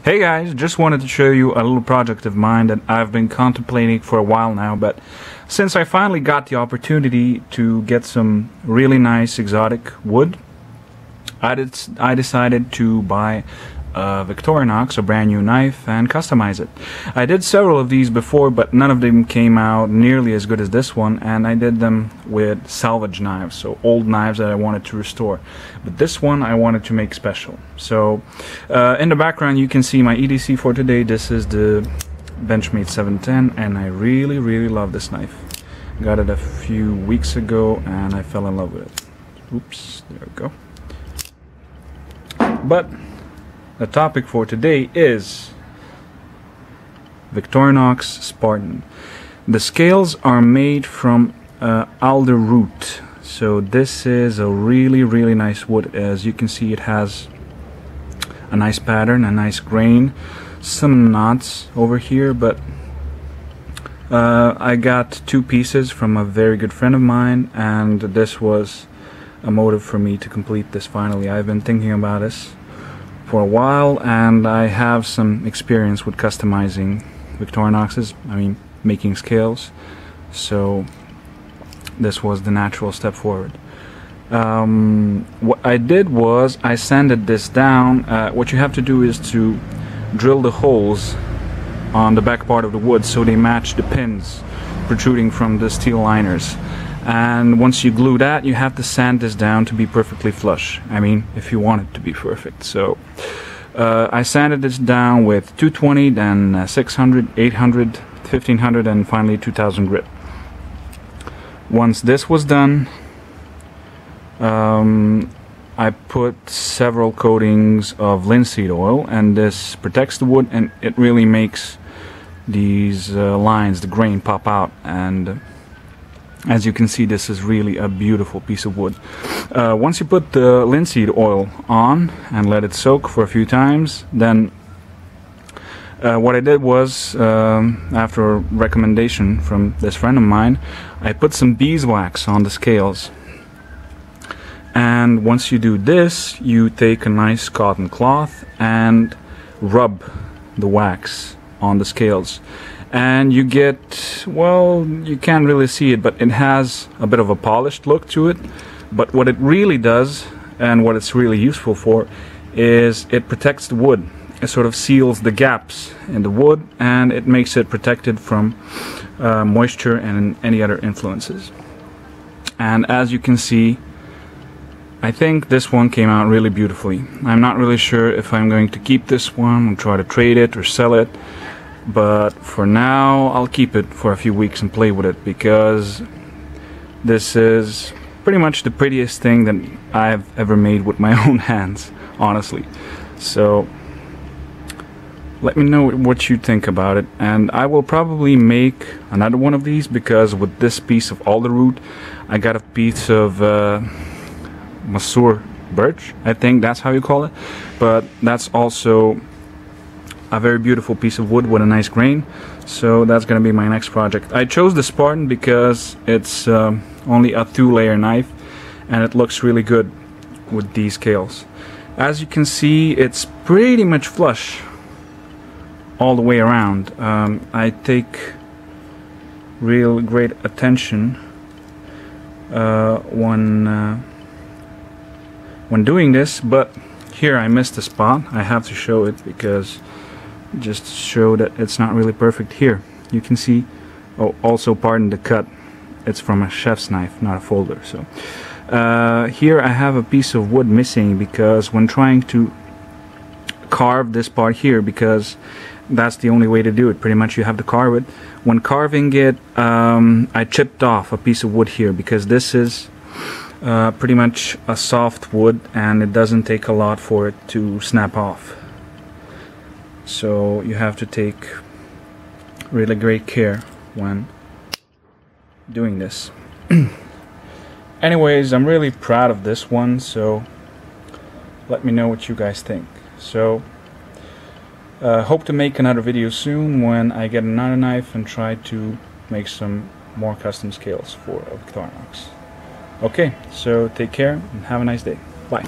Hey guys, just wanted to show you a little project of mine that I've been contemplating for a while now, but since I finally got the opportunity to get some really nice exotic wood, I decided to buy a Victorinox, a brand new knife, and customize it. I did several of these before, but none of them came out nearly as good as this one, and I did them with salvage knives, so old knives that I wanted to restore. But this one I wanted to make special. So in the background you can see my EDC for today. This is the Benchmade 710, and I really love this knife. Got it a few weeks ago and I fell in love with it. Oops, there we go. But the topic for today is Victorinox Spartan. The scales are made from alder root, so this is a really nice wood. As you can see, it has a nice pattern, a nice grain, some knots over here, but I got two pieces from a very good friend of mine, and this was a motive for me to complete this finally. I've been thinking about this for a while, and I have some experience with customizing Victorinoxes, making scales, so this was the natural step forward. What I did was I sanded this down. What you have to do is to drill the holes on the back part of the wood so they match the pins protruding from the steel liners. And once you glue that, you have to sand this down to be perfectly flush. If you want it to be perfect. So I sanded this down with 220, then 600, 800, 1500, and finally 2000 grit. Once this was done, I put several coatings of linseed oil, and this protects the wood, and it really makes these lines, the grain, pop out. And as you can see, this is really a beautiful piece of wood. Once you put the linseed oil on and let it soak for a few times, then what I did was, after a recommendation from this friend of mine, I put some beeswax on the scales. And once you do this, you take a nice cotton cloth and rub the wax on the scales. And you get, well, you can't really see it, but it has a bit of a polished look to it. But what it really does, and what it's really useful for, is it protects the wood. It sort of seals the gaps in the wood, and it makes it protected from moisture and any other influences. And as you can see, I think this one came out really beautifully. I'm not really sure if I'm going to keep this one and try to trade it or sell it. But for now, I'll keep it for a few weeks and play with it, because this is pretty much the prettiest thing that I've ever made with my own hands, honestly. So let me know what you think about it, and I will probably make another one of these, because with this piece of alder root, I got a piece of Masur birch, I think that's how you call it, but that's also a very beautiful piece of wood with a nice grain. So that's gonna be my next project. I chose the Spartan because it's only a 2-layer knife, and it looks really good with these scales. As you can see, it's pretty much flush all the way around. I take real great attention when doing this, but here I missed a spot. I have to show it, because just to show that it's not really perfect. Here you can see, oh, also pardon the cut, it's from a chef's knife, not a folder. So here I have a piece of wood missing, because when trying to carve this part here, because that's the only way to do it, pretty much you have to carve it. When carving it, I chipped off a piece of wood here, because this is pretty much a soft wood, and it doesn't take a lot for it to snap off. So you have to take really great care when doing this. Anyways, I'm really proud of this one, so let me know what you guys think. So hope to make another video soon when I get another knife and try to make some more custom scales for Victorinox. Okay, so take care and have a nice day. Bye.